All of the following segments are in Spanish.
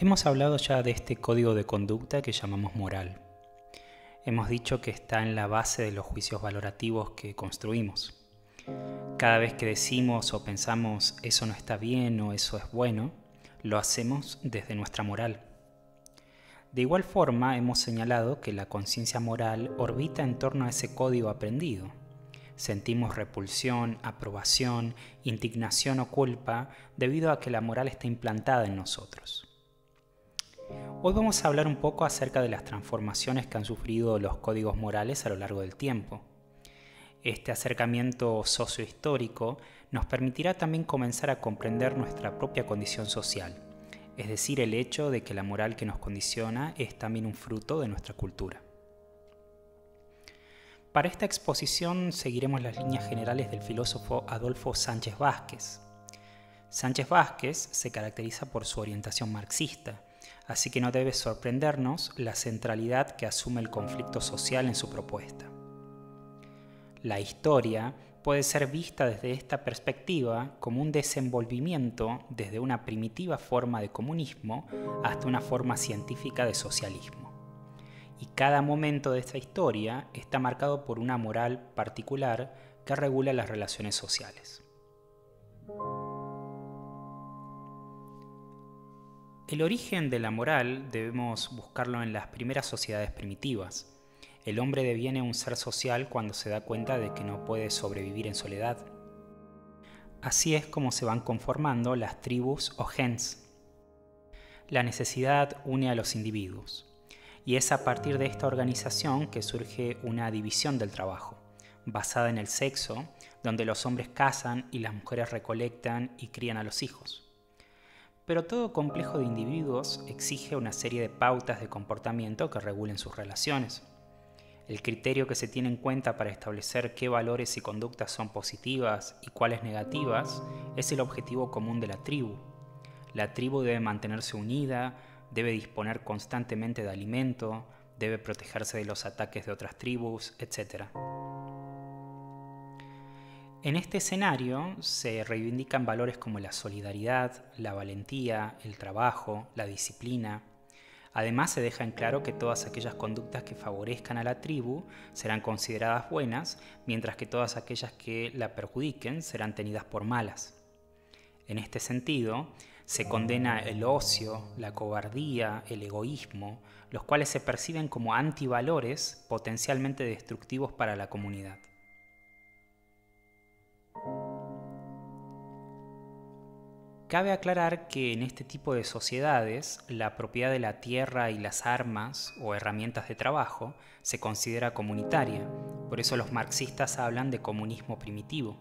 Hemos hablado ya de este código de conducta que llamamos moral. Hemos dicho que está en la base de los juicios valorativos que construimos. Cada vez que decimos o pensamos eso no está bien o eso es bueno, lo hacemos desde nuestra moral. De igual forma, hemos señalado que la conciencia moral orbita en torno a ese código aprendido. Sentimos repulsión, aprobación, indignación o culpa debido a que la moral está implantada en nosotros. Hoy vamos a hablar un poco acerca de las transformaciones que han sufrido los códigos morales a lo largo del tiempo. Este acercamiento sociohistórico nos permitirá también comenzar a comprender nuestra propia condición social, es decir, el hecho de que la moral que nos condiciona es también un fruto de nuestra cultura. Para esta exposición seguiremos las líneas generales del filósofo Adolfo Sánchez Vázquez. Sánchez Vázquez se caracteriza por su orientación marxista, así que no debe sorprendernos la centralidad que asume el conflicto social en su propuesta. La historia puede ser vista desde esta perspectiva como un desenvolvimiento desde una primitiva forma de comunismo hasta una forma científica de socialismo. Y cada momento de esta historia está marcado por una moral particular que regula las relaciones sociales. El origen de la moral debemos buscarlo en las primeras sociedades primitivas. El hombre deviene un ser social cuando se da cuenta de que no puede sobrevivir en soledad. Así es como se van conformando las tribus o gens. La necesidad une a los individuos, y es a partir de esta organización que surge una división del trabajo, basada en el sexo, donde los hombres cazan y las mujeres recolectan y crían a los hijos. Pero todo complejo de individuos exige una serie de pautas de comportamiento que regulen sus relaciones. El criterio que se tiene en cuenta para establecer qué valores y conductas son positivas y cuáles negativas es el objetivo común de la tribu. La tribu debe mantenerse unida, debe disponer constantemente de alimento, debe protegerse de los ataques de otras tribus, etc. En este escenario se reivindican valores como la solidaridad, la valentía, el trabajo, la disciplina. Además, se deja en claro que todas aquellas conductas que favorezcan a la tribu serán consideradas buenas, mientras que todas aquellas que la perjudiquen serán tenidas por malas. En este sentido, se condena el ocio, la cobardía, el egoísmo, los cuales se perciben como antivalores potencialmente destructivos para la comunidad. Cabe aclarar que en este tipo de sociedades la propiedad de la tierra y las armas o herramientas de trabajo se considera comunitaria, por eso los marxistas hablan de comunismo primitivo.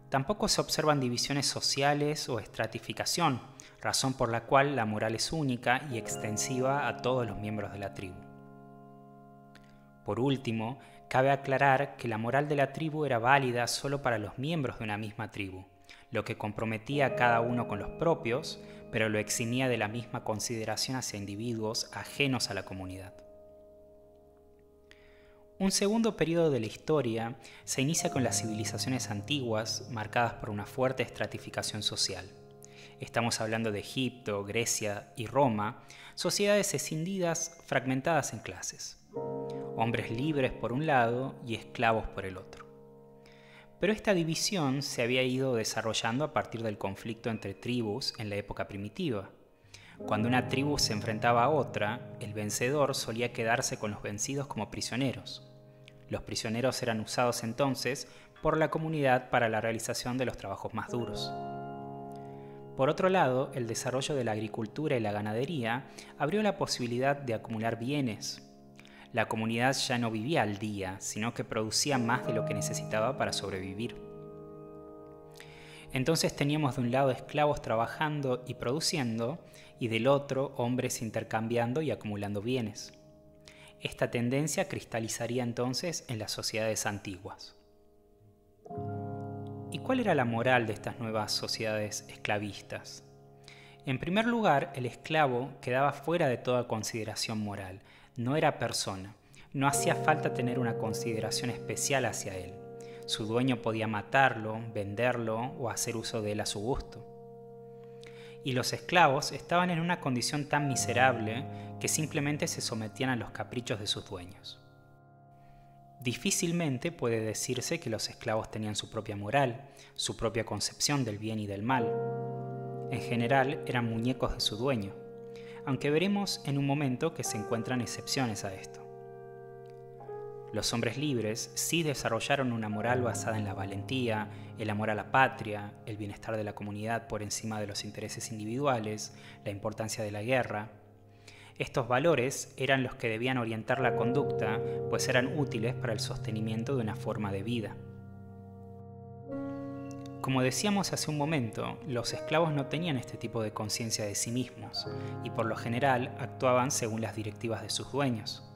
Tampoco se observan divisiones sociales o estratificación, razón por la cual la moral es única y extensiva a todos los miembros de la tribu. Por último, cabe aclarar que la moral de la tribu era válida solo para los miembros de una misma tribu, lo que comprometía a cada uno con los propios, pero lo eximía de la misma consideración hacia individuos ajenos a la comunidad. Un segundo periodo de la historia se inicia con las civilizaciones antiguas, marcadas por una fuerte estratificación social. Estamos hablando de Egipto, Grecia y Roma, sociedades escindidas, fragmentadas en clases. Hombres libres por un lado y esclavos por el otro. Pero esta división se había ido desarrollando a partir del conflicto entre tribus en la época primitiva. Cuando una tribu se enfrentaba a otra, el vencedor solía quedarse con los vencidos como prisioneros. Los prisioneros eran usados entonces por la comunidad para la realización de los trabajos más duros. Por otro lado, el desarrollo de la agricultura y la ganadería abrió la posibilidad de acumular bienes. La comunidad ya no vivía al día, sino que producía más de lo que necesitaba para sobrevivir. Entonces teníamos de un lado esclavos trabajando y produciendo, y del otro hombres intercambiando y acumulando bienes. Esta tendencia cristalizaría entonces en las sociedades antiguas. ¿Y cuál era la moral de estas nuevas sociedades esclavistas? En primer lugar, el esclavo quedaba fuera de toda consideración moral. No era persona, no hacía falta tener una consideración especial hacia él. Su dueño podía matarlo, venderlo o hacer uso de él a su gusto. y los esclavos estaban en una condición tan miserable que simplemente se sometían a los caprichos de sus dueños. Difícilmente puede decirse que los esclavos tenían su propia moral, su propia concepción del bien y del mal. En general eran muñecos de su dueño, aunque veremos en un momento que se encuentran excepciones a esto. Los hombres libres sí desarrollaron una moral basada en la valentía, el amor a la patria, el bienestar de la comunidad por encima de los intereses individuales, la importancia de la guerra. Estos valores eran los que debían orientar la conducta, pues eran útiles para el sostenimiento de una forma de vida. Como decíamos hace un momento, los esclavos no tenían este tipo de conciencia de sí mismos y por lo general actuaban según las directivas de sus dueños.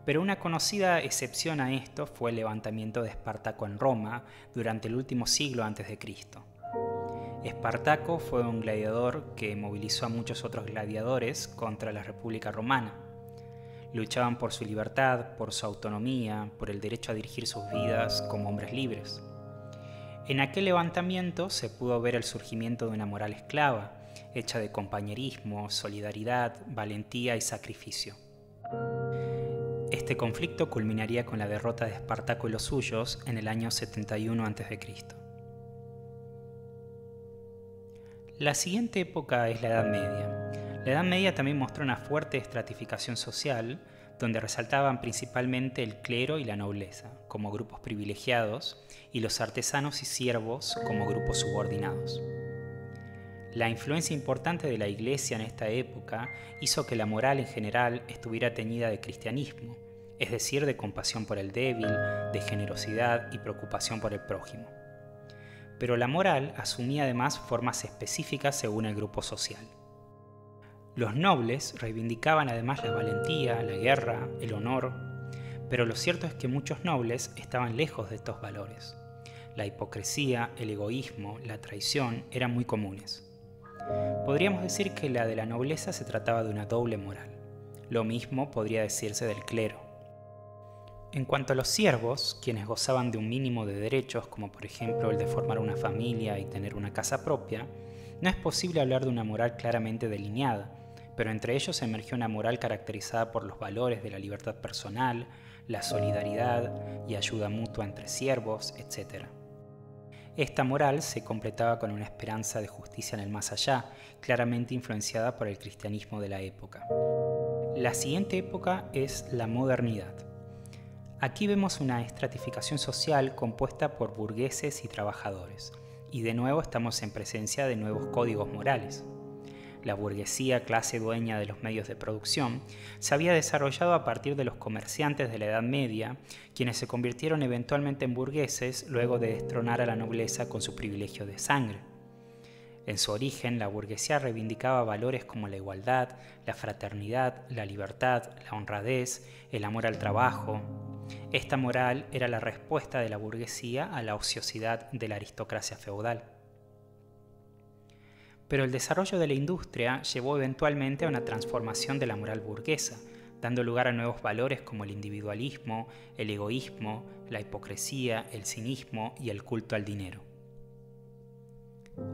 Pero una conocida excepción a esto fue el levantamiento de Espartaco en Roma durante el último siglo a.C. Espartaco fue un gladiador que movilizó a muchos otros gladiadores contra la República Romana. Luchaban por su libertad, por su autonomía, por el derecho a dirigir sus vidas como hombres libres. En aquel levantamiento se pudo ver el surgimiento de una moral esclava, hecha de compañerismo, solidaridad, valentía y sacrificio. Este conflicto culminaría con la derrota de Espartaco y los suyos en el año 71 a.C. La siguiente época es la Edad Media. La Edad Media también mostró una fuerte estratificación social, donde resaltaban principalmente el clero y la nobleza, como grupos privilegiados, y los artesanos y siervos como grupos subordinados. La influencia importante de la Iglesia en esta época hizo que la moral en general estuviera teñida de cristianismo, es decir, de compasión por el débil, de generosidad y preocupación por el prójimo. Pero la moral asumía además formas específicas según el grupo social. Los nobles reivindicaban además la valentía, la guerra, el honor, pero lo cierto es que muchos nobles estaban lejos de estos valores. La hipocresía, el egoísmo, la traición eran muy comunes. Podríamos decir que la de la nobleza se trataba de una doble moral. Lo mismo podría decirse del clero. En cuanto a los siervos, quienes gozaban de un mínimo de derechos, como por ejemplo el de formar una familia y tener una casa propia, no es posible hablar de una moral claramente delineada, pero entre ellos emergió una moral caracterizada por los valores de la libertad personal, la solidaridad y ayuda mutua entre siervos, etc. Esta moral se completaba con una esperanza de justicia en el más allá, claramente influenciada por el cristianismo de la época. La siguiente época es la modernidad. Aquí vemos una estratificación social compuesta por burgueses y trabajadores, y de nuevo estamos en presencia de nuevos códigos morales. La burguesía, clase dueña de los medios de producción, se había desarrollado a partir de los comerciantes de la Edad Media, quienes se convirtieron eventualmente en burgueses luego de destronar a la nobleza con su privilegio de sangre. En su origen, la burguesía reivindicaba valores como la igualdad, la fraternidad, la libertad, la honradez, el amor al trabajo. Esta moral era la respuesta de la burguesía a la ociosidad de la aristocracia feudal. Pero el desarrollo de la industria llevó eventualmente a una transformación de la moral burguesa, dando lugar a nuevos valores como el individualismo, el egoísmo, la hipocresía, el cinismo y el culto al dinero.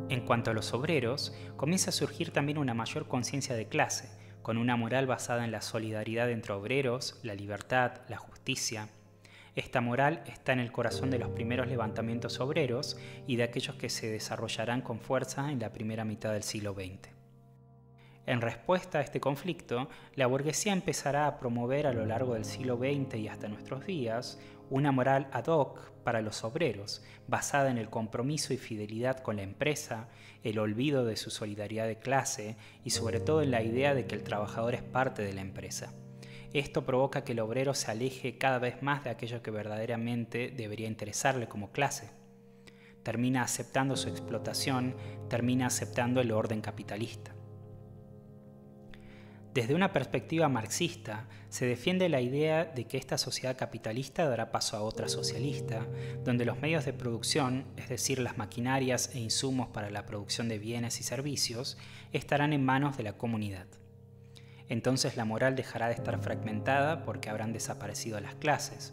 En cuanto a los obreros, comienza a surgir también una mayor conciencia de clase, con una moral basada en la solidaridad entre obreros, la libertad, la justicia. Esta moral está en el corazón de los primeros levantamientos obreros y de aquellos que se desarrollarán con fuerza en la primera mitad del siglo XX. En respuesta a este conflicto, la burguesía empezará a promover a lo largo del siglo XX y hasta nuestros días una moral ad hoc para los obreros, basada en el compromiso y fidelidad con la empresa, el olvido de su solidaridad de clase y sobre todo en la idea de que el trabajador es parte de la empresa. Esto provoca que el obrero se aleje cada vez más de aquello que verdaderamente debería interesarle como clase. Termina aceptando su explotación, termina aceptando el orden capitalista. Desde una perspectiva marxista, se defiende la idea de que esta sociedad capitalista dará paso a otra socialista, donde los medios de producción, es decir, las maquinarias e insumos para la producción de bienes y servicios, estarán en manos de la comunidad. Entonces la moral dejará de estar fragmentada porque habrán desaparecido las clases.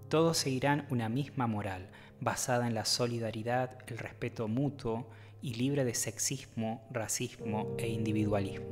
Todos seguirán una misma moral, basada en la solidaridad, el respeto mutuo y libre de sexismo, racismo e individualismo.